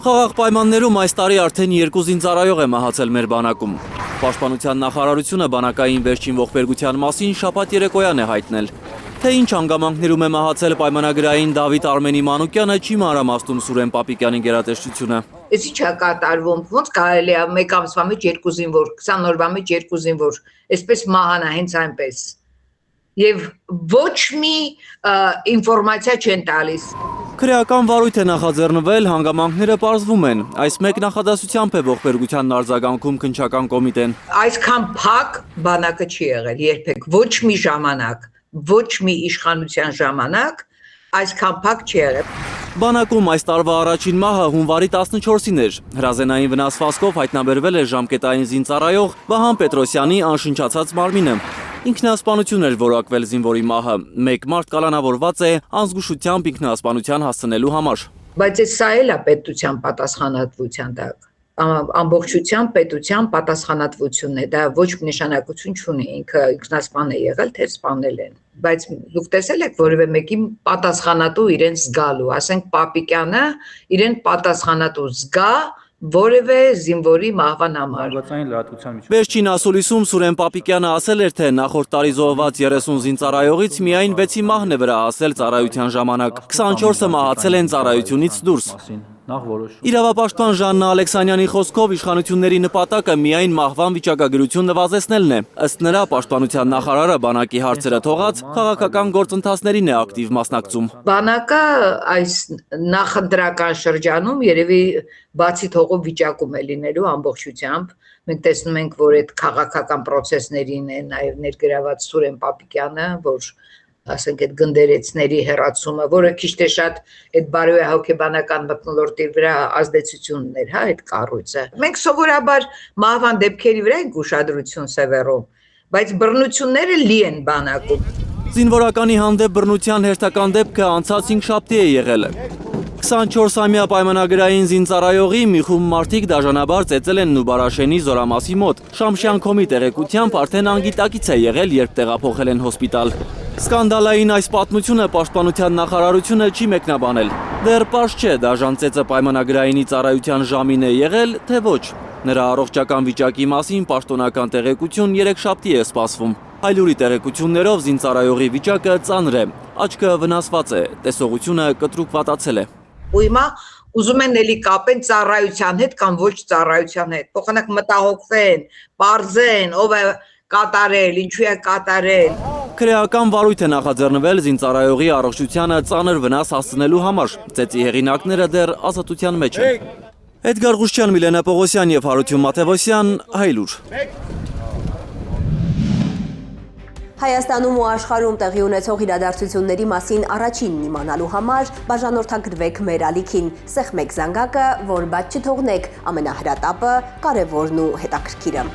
Խաղաղ պայմաններում այս տարի արդեն 2 զինծառայող է մահացել մեր բանակում։ Պաշտպանության նախարարությունը բանակային վերջին ողբերգության մասին շաբաթ երեկոյան է հայտնել։ Թե ինչ հանգամանքներում է մահացել պայմանագրային Դավիթ Արմենի Մանուկյանը, չի մանրամասնում Սուրեն Պապիկյանի գերատեսչությունը։ Էսի չէ կատարվում, ոնց կարելի է մեկ ամսվա մեջ 2 զինվոր, 20 օրվա մեջ 2 զինվոր, այսպես մահանա հենց այնպես։ Եվ ոչ մի ինֆորմացիա չեն տալիս։ Քրեական վարույթ է նախաձեռնվել, հանգամանքները պարզվում են։ Այս մեկ նախադասությամբ է ողբերգությանն արձագանքում քննչական կոմիտեն։ Այսքան փակ բանակը չի եղել երբեք, ոչ մի ժամանակ, ոչ մի իշխանության ժամանակ այսքան փակ չի եղել։ Բանակում այս տարվա առաջին մահը հունվարի 14-ին էր։ Հրազենային վնասվածքով հայտնաբերվել է ժամկետային զինծառայող Վահան Պետրոսյանի անշնչացած մարմինը։ Ինքնասպանություն էր որակվել զինվորի մահը։ Մեկ մարդ կալանավորված է անզգուշությամբ ինքնասպանության հասցնելու համար։ Բայց սա էլ է պետության պատասխանատվության տակ։ Ամբողջությամբ պետության պատասխանատվությունն է, դա ոչ մի նշանակություն չունի, ինքը ինքնասպան է եղել, թե սպանել են։ Բայց դուք տեսել եք որևէ մեկի պատասխանատու իրեն զգալու, ասենք Պապիկյանը իրեն պատասխանատու զգա որևէ զինվորի մահվան համար։ Վերջին ասուլիսում Սուրեն Պապիկյանը ասել էր, թե նախորդ տարի զոհված 30 զինծառայողից միայն 6-ի մահն է վրա հասել ծառայության ժամանակ, 24-ը մահացել են ծառայությունից դուրս։ Իրավապաշտպան Ժաննա Ալեքսանյանի խոսքով իշխանությունների նպատակը միայն մահվան վիճակագրություն նվազեցնելն է։ Ըստ նրա, պաշտպանության նախարարը բանակի հարցերը թողած քաղաքական գործընթացներին է ակտիվ մասնակցում։ Բանակը այս նախընտրական շրջանում երևի բացի թողով վիճակում է լինելու ամբողջությամբ։ Մենք տեսնում ենք, որ այդ քաղաքական process-ներին է նաև ներգրաված Սուրեն Պապիկյանը, որ ասենք այդ գնդերեցների հեռացումը, որը քիչ թե շատ այդ բարոյահոգեբանական մթնոլորտի վրա ազդեցություն ուներ, հա, այդ կառույցը։ Մենք սովորաբար մահվան դեպքերի վրա ենք ուշադրություն սևեռում, բայց բռնությունները լի են բանակում։ Զինվորականի հանդեպ բռնության հերթական դեպքը անցած 5 շաբթի է եղել։ 24-ամյա պայմանագրային զինծառայողի մի խումբ մարդիկ դաժանաբար ծեծել են Նուբարաշենի զորամասի մոտ։ Շամշյանքոմի տեղեկությամբ արդեն անգիտակից է եղել, երբ տեղափոխել են հոսպիտալ։ Սկանդալային այս պատմությունը պաշտպանության նախարարությունը չի մեկնաբանել։ Դեռ պարզ չէ, դաժան ծեծը պայմանագրայինի ծառայության ժամին է եղել, թե ոչ։ Նրա առողջական վիճակի մասին պաշտոնական տեղեկություն 3 շաբթի է սպասվում։ Հայլուրի տեղեկություններով զինծառայողի վիճակը ծանր է, աչքը վնասված է, տեսողությունը կտրուկ վատացել է։ Ու հիմա ուզում են էլի կապեն ծառայության հետ կամ ոչ ծառայության հետ։ Փոխանակ մտահոգվեն, պարզեն, ով է կատարել, ինչու է կատարել։ Քրեական վարույթ է նախաձեռնվել զինծառայողի առողջությանը ծանր վնաս հասցնելու համար։ Ծեծի հեղինակները դեռ ազատության մեջ են։ Էդգար Ղուշչյան, Միլենա Պողոսյան և Հարություն Մաթևոսյան, Հայլուր։ Հայաստանում ու աշխարհում տեղի ունեցող իրադարձությունների մասին առաջինն իմանալու համար բաժանորդագրվեք մեր ալիքին, սեղմեք զանգակը, որ բաց չթողնեք ամենահրատապը, կարևորն ու հետաքրքիրը։